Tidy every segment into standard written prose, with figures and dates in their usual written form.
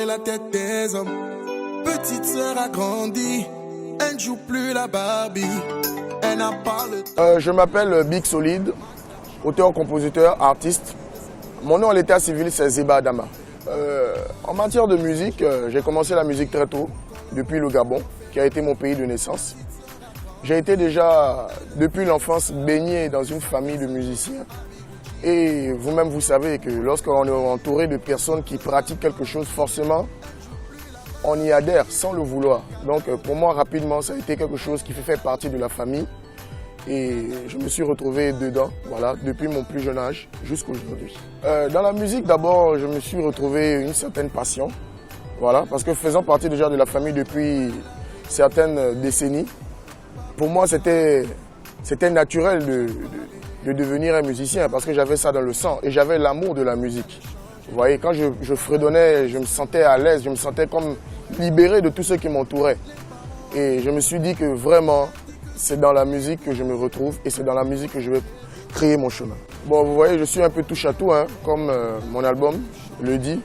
la tête des hommes. Petite sœur a grandi, elle ne joue plus la Barbie. Elle n'a pas le temps. Je m'appelle Big Solid, auteur, compositeur, artiste. Mon nom à l'état civil, c'est Zeba Adama. En matière de musique, j'ai commencé la musique très tôt, depuis le Gabon, qui a été mon pays de naissance. J'ai été déjà, depuis l'enfance, baigné dans une famille de musiciens. Et vous-même, vous savez que lorsqu'on est entouré de personnes qui pratiquent quelque chose, forcément, on y adhère sans le vouloir. Donc pour moi, rapidement, ça a été quelque chose qui fait partie de la famille. Et je me suis retrouvé dedans, voilà, depuis mon plus jeune âge jusqu'à aujourd'hui. Dans la musique, d'abord, je me suis retrouvé une certaine passion. Voilà, parce que faisant partie déjà de la famille depuis certaines décennies, pour moi, c'était naturel de devenir un musicien parce que j'avais ça dans le sang et j'avais l'amour de la musique. Vous voyez, quand je fredonnais, je me sentais à l'aise, je me sentais comme libéré de tout ce qui m'entourait. Et je me suis dit que vraiment, c'est dans la musique que je me retrouve et c'est dans la musique que je vais créer mon chemin. Bon, vous voyez, je suis un peu touche à tout, hein, comme mon album le dit,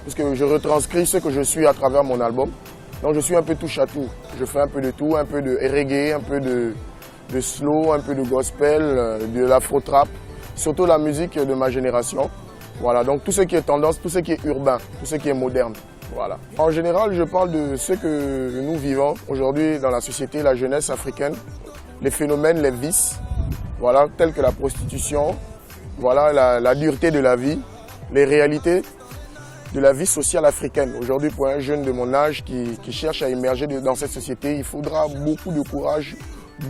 parce que je retranscris ce que je suis à travers mon album. Donc je suis un peu touche à tout. Je fais un peu de tout, un peu de reggae, un peu de slow, un peu de gospel, de l'afro-trap, surtout la musique de ma génération. Voilà, donc tout ce qui est tendance, tout ce qui est urbain, tout ce qui est moderne. Voilà. En général, je parle de ce que nous vivons aujourd'hui dans la société, la jeunesse africaine, les phénomènes, les vices, voilà, tels que la prostitution, voilà, la dureté de la vie, les réalités de la vie sociale africaine. Aujourd'hui, pour un jeune de mon âge qui cherche à émerger dans cette société, il faudra beaucoup de courage,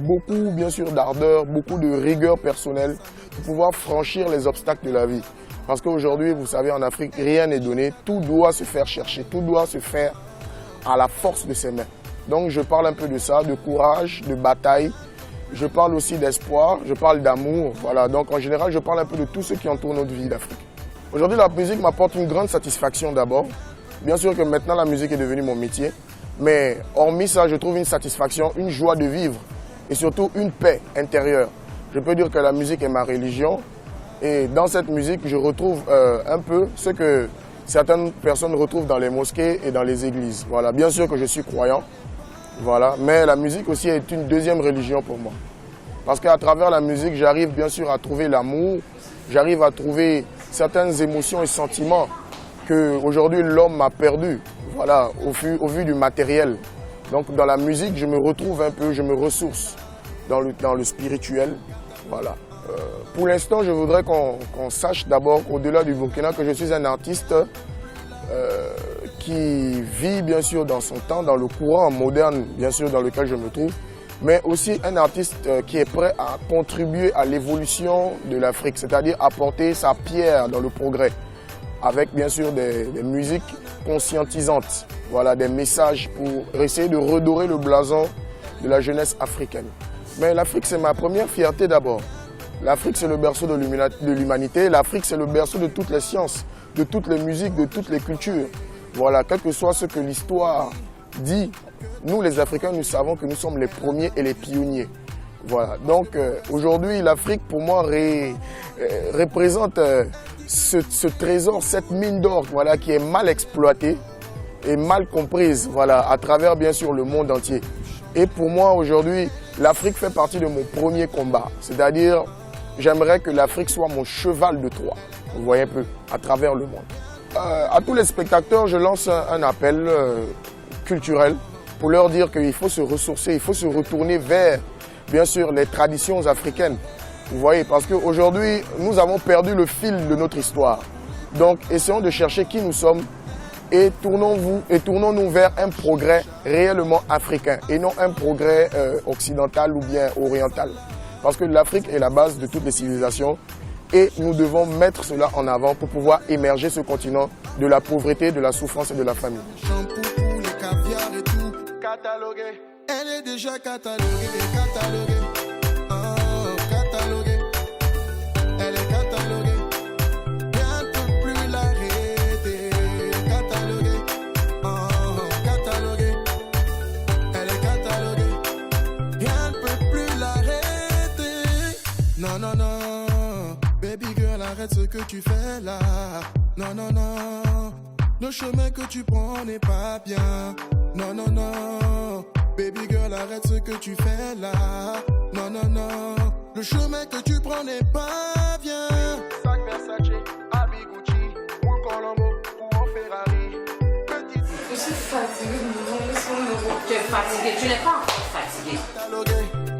beaucoup bien sûr d'ardeur, beaucoup de rigueur personnelle pour pouvoir franchir les obstacles de la vie. Parce qu'aujourd'hui, vous savez, en Afrique, rien n'est donné, tout doit se faire chercher, tout doit se faire à la force de ses mains. Donc je parle un peu de ça, de courage, de bataille, je parle aussi d'espoir, je parle d'amour, voilà. Donc en général, je parle un peu de tout ce qui entoure notre vie d'Afrique. Aujourd'hui, la musique m'apporte une grande satisfaction d'abord. Bien sûr que maintenant, la musique est devenue mon métier. Mais hormis ça, je trouve une satisfaction, une joie de vivre et surtout une paix intérieure. Je peux dire que la musique est ma religion. Et dans cette musique, je retrouve un peu ce que certaines personnes retrouvent dans les mosquées et dans les églises. Voilà. Bien sûr que je suis croyant, voilà. Mais la musique aussi est une deuxième religion pour moi. Parce qu'à travers la musique, j'arrive bien sûr à trouver l'amour, j'arrive à trouver certaines émotions et sentiments qu'aujourd'hui l'homme a perdus, voilà, au vu du matériel. Donc dans la musique, je me retrouve un peu, je me ressource dans le spirituel. Voilà. Pour l'instant, je voudrais qu'on sache d'abord, au-delà du Burkina, que je suis un artiste qui vit bien sûr dans son temps, dans le courant moderne bien sûr dans lequel je me trouve, mais aussi un artiste qui est prêt à contribuer à l'évolution de l'Afrique, c'est-à-dire apporter sa pierre dans le progrès, avec bien sûr des musiques conscientisantes, voilà, des messages pour essayer de redorer le blason de la jeunesse africaine. Mais l'Afrique, c'est ma première fierté d'abord. L'Afrique, c'est le berceau de l'humanité. L'Afrique, c'est le berceau de toutes les sciences, de toutes les musiques, de toutes les cultures. Voilà, quel que soit ce que l'histoire dit, nous les Africains, nous savons que nous sommes les premiers et les pionniers. Voilà, donc aujourd'hui, l'Afrique, pour moi, représente ce trésor, cette mine d'or, voilà, qui est mal exploitée et mal comprise, voilà, à travers bien sûr le monde entier. Et pour moi, aujourd'hui, l'Afrique fait partie de mon premier combat, c'est-à-dire j'aimerais que l'Afrique soit mon cheval de Troie, vous voyez un peu, à travers le monde. À tous les spectateurs, je lance un appel culturel pour leur dire qu'il faut se ressourcer, il faut se retourner vers, bien sûr, les traditions africaines. Vous voyez, parce qu'aujourd'hui, nous avons perdu le fil de notre histoire. Donc, essayons de chercher qui nous sommes et tournons-nous vers un progrès réellement africain et non un progrès occidental ou bien oriental. Parce que l'Afrique est la base de toutes les civilisations et nous devons mettre cela en avant pour pouvoir émerger ce continent de la pauvreté, de la souffrance et de la famine. Shampoo pour le caviar et tout. Catalogué. Elle est déjà cataloguée, cataloguée. Oh, cataloguée. Elle est cataloguée. Rien ne peut plus l'arrêter. Cataloguée. Oh, cataloguée. Elle est cataloguée. Rien ne peut plus l'arrêter. Non, non, non. Baby girl, arrête ce que tu fais là. Non, non, non. Le chemin que tu prends n'est pas bien. Non, non, non. Baby girl, arrête ce que tu fais là. Non, non, non. Le chemin que tu prends n'est pas bien. Sac Versace, habit Gucci, ou Colombo, ou en Ferrari. Petite. Je suis fatiguée, tu es fatiguée, tu n'es pas encore fatiguée. Catalogué.